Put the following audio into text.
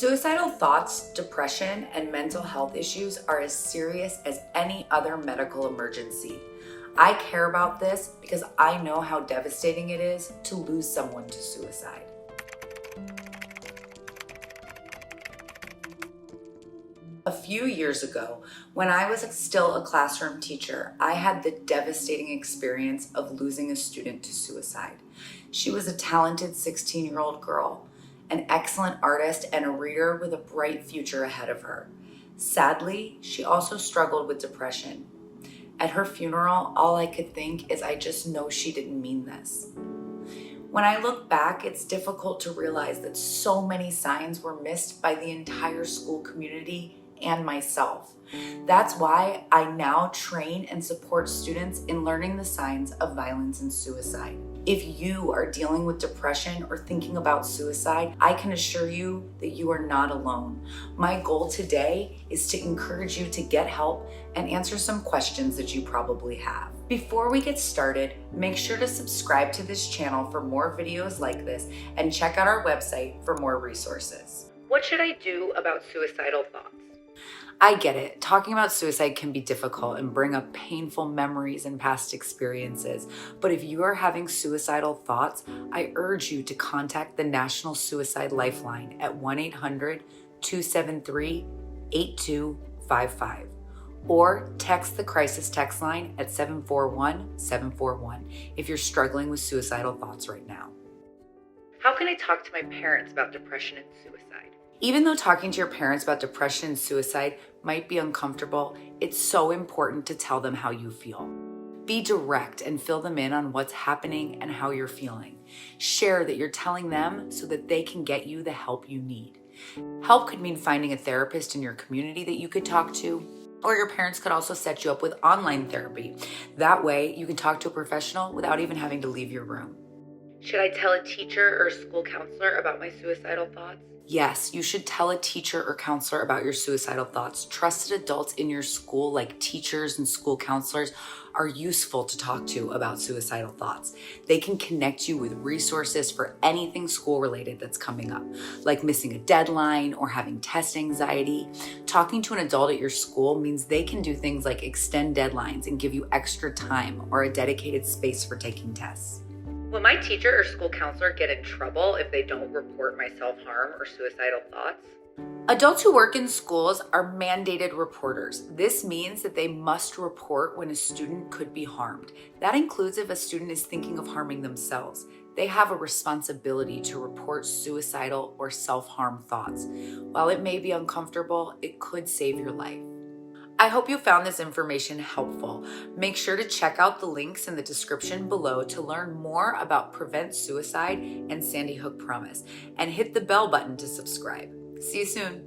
Suicidal thoughts, depression, and mental health issues are as serious as any other medical emergency. I care about this because I know how devastating it is to lose someone to suicide. A few years ago, when I was still a classroom teacher, I had the devastating experience of losing a student to suicide. She was a talented 16-year-old girl, an excellent artist and a reader with a bright future ahead of her. Sadly, she also struggled with depression. At her funeral, all I could think is I just know she didn't mean this. When I look back, it's difficult to realize that so many signs were missed by the entire school community and myself. That's why I now train and support students in learning the signs of violence and suicide. If you are dealing with depression or thinking about suicide, I can assure you that you are not alone. My goal today is to encourage you to get help and answer some questions that you probably have. Before we get started, make sure to subscribe to this channel for more videos like this and check out our website for more resources. What should I do about suicidal thoughts? I get it. Talking about suicide can be difficult and bring up painful memories and past experiences. But if you are having suicidal thoughts, I urge you to contact the National Suicide Lifeline at 1-800-273-8255 or text the crisis text line at 741-741 if you're struggling with suicidal thoughts right now. How can I talk to my parents about depression and suicide? Even though talking to your parents about depression and suicide might be uncomfortable, it's so important to tell them how you feel. Be direct and fill them in on what's happening and how you're feeling. Share that you're telling them so that they can get you the help you need. Help could mean finding a therapist in your community that you could talk to, or your parents could also set you up with online therapy. That way, you can talk to a professional without even having to leave your room. Should I tell a teacher or school counselor about my suicidal thoughts? Yes, you should tell a teacher or counselor about your suicidal thoughts. Trusted adults in your school, like teachers and school counselors, are useful to talk to about suicidal thoughts. They can connect you with resources for anything school-related that's coming up, like missing a deadline or having test anxiety. Talking to an adult at your school means they can do things like extend deadlines and give you extra time or a dedicated space for taking tests. Will my teacher or school counselor get in trouble if they don't report my self-harm or suicidal thoughts? Adults who work in schools are mandated reporters. This means that they must report when a student could be harmed. That includes if a student is thinking of harming themselves. They have a responsibility to report suicidal or self-harm thoughts. While it may be uncomfortable, it could save your life. I hope you found this information helpful. Make sure to check out the links in the description below to learn more about Prevent Suicide and Sandy Hook Promise, and hit the bell button to subscribe. See you soon.